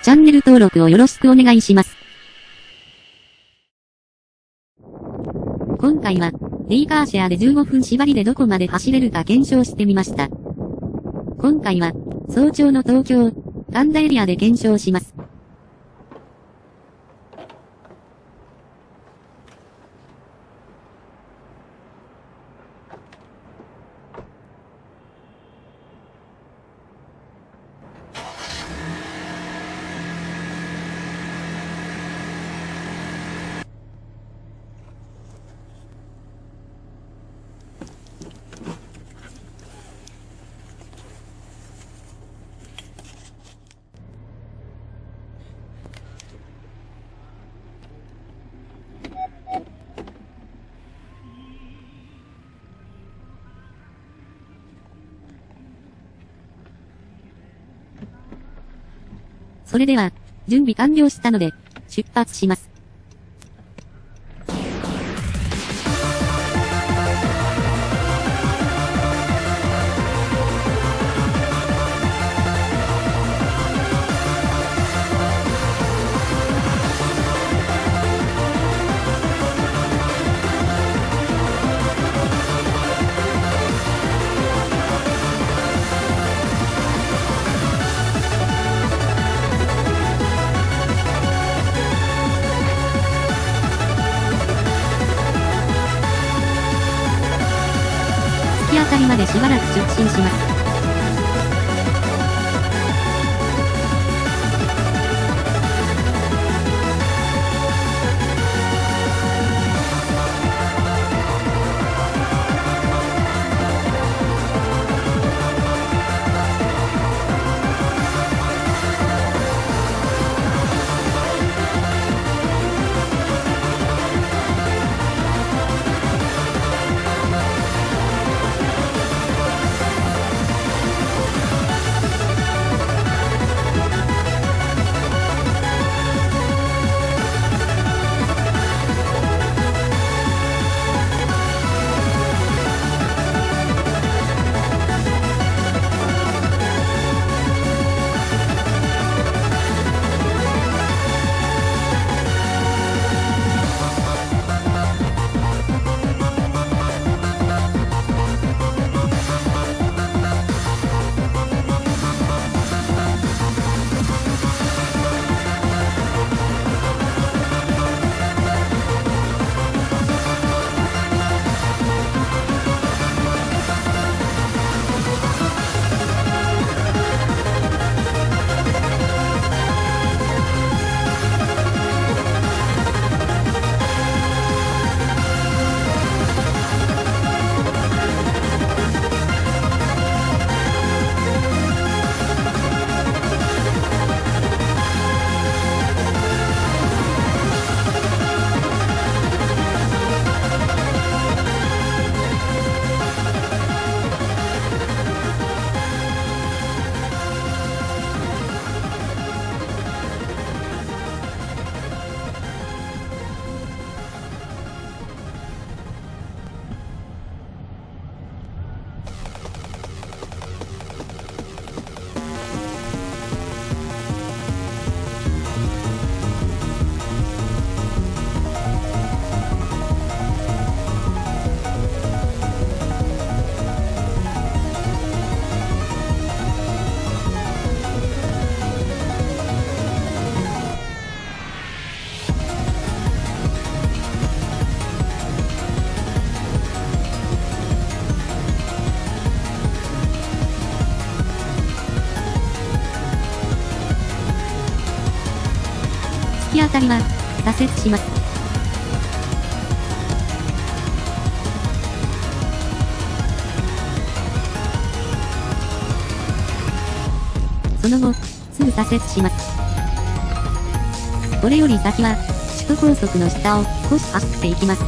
チャンネル登録をよろしくお願いします。今回は、D カーシェアで15分縛りでどこまで走れるか検証してみました。今回は、早朝の東京、神田エリアで検証します。それでは、準備完了したので、出発します。突き当たりまでしばらく直進します。突き当たりは、左折します。その後、すぐ左折します。これより先は、首都高速の下を少し走っていきます。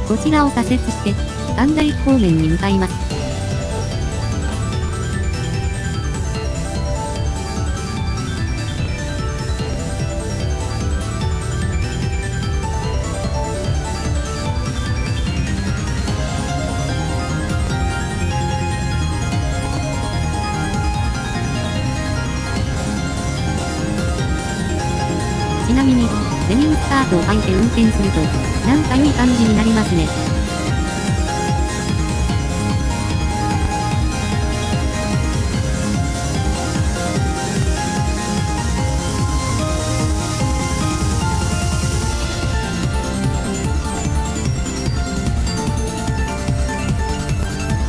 こちらを左折して、神田駅方面に向かいます。ちなみに、デニムスカートを履いて運転すると、なんか良い感じになりますね。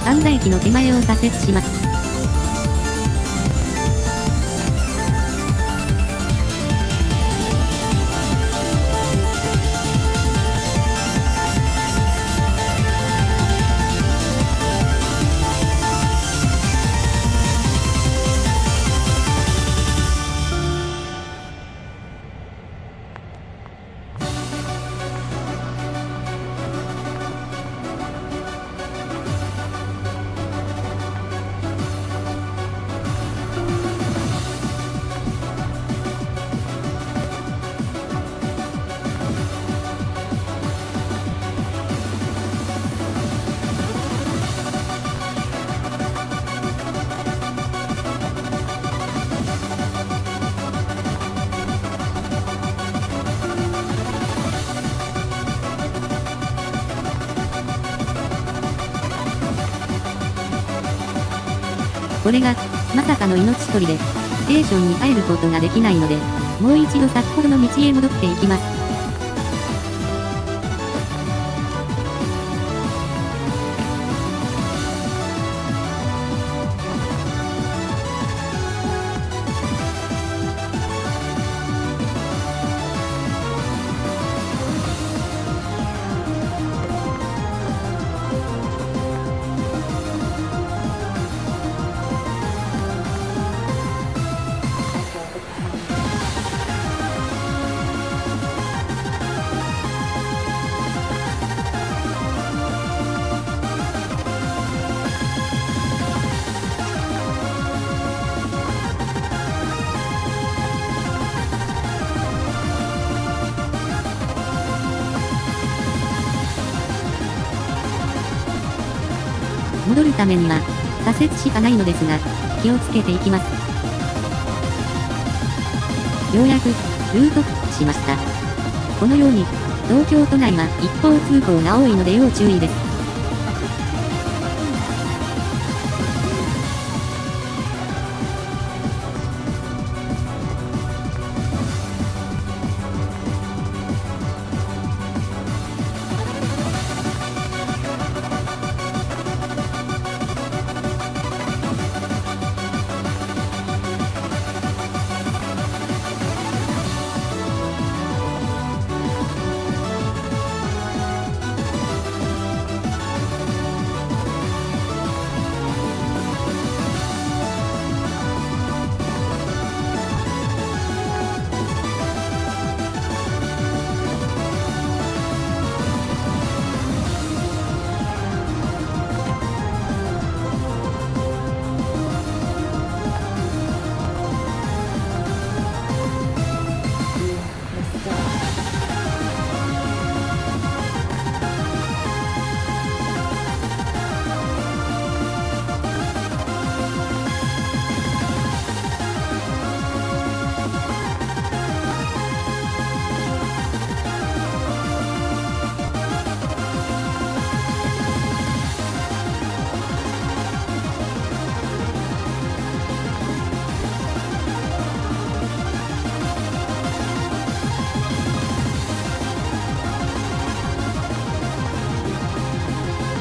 神田駅の手前を左折します。これが、まさかの命取りで、ステーションに帰ることができないので、もう一度先ほどの道へ戻っていきます。戻るためには、左折しかないのですが、気をつけていきます。ようやく、ルート復帰しました。このように、東京都内は一方通行が多いので要注意です。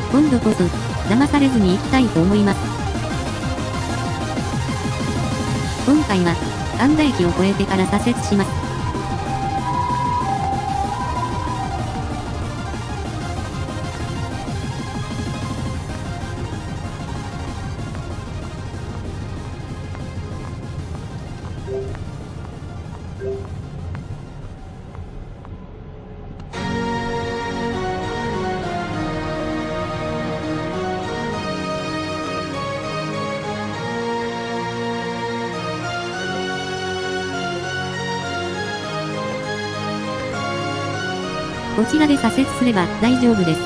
今度こそ、騙されずに行きたいと思います。今回は、神田駅を越えてから左折します。こちらで左折すれば大丈夫です。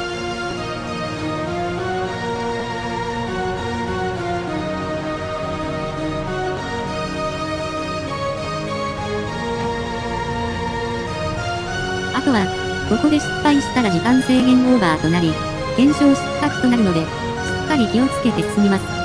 あとは、ここで失敗したら時間制限オーバーとなり、検証失格となるので、しっかり気をつけて進みます。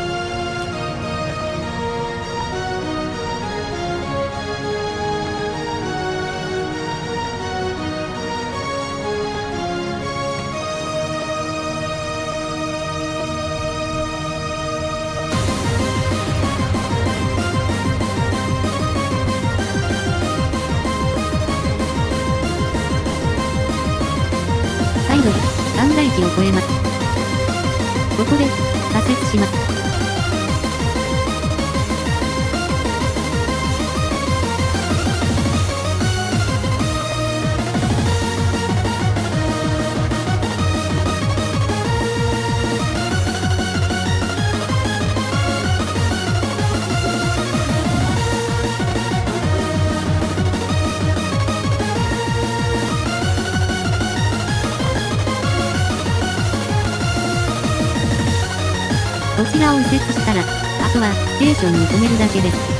再度、神田駅を越えます。ここで、左折します。こちらを右折したら、あとは、ステーションに止めるだけです。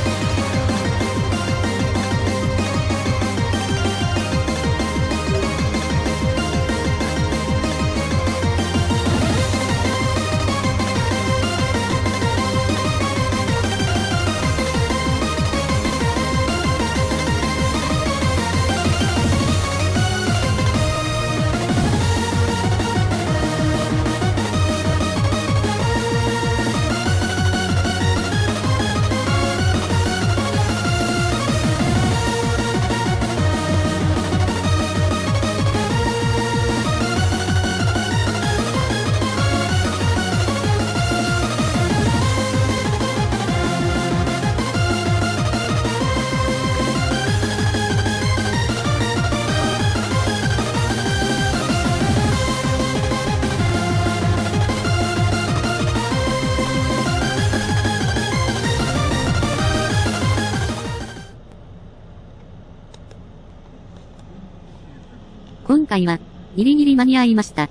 今回は、ギリギリ間に合いました。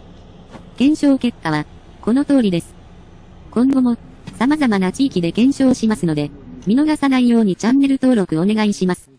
検証結果は、この通りです。今後も、様々な地域で検証しますので、見逃さないようにチャンネル登録お願いします。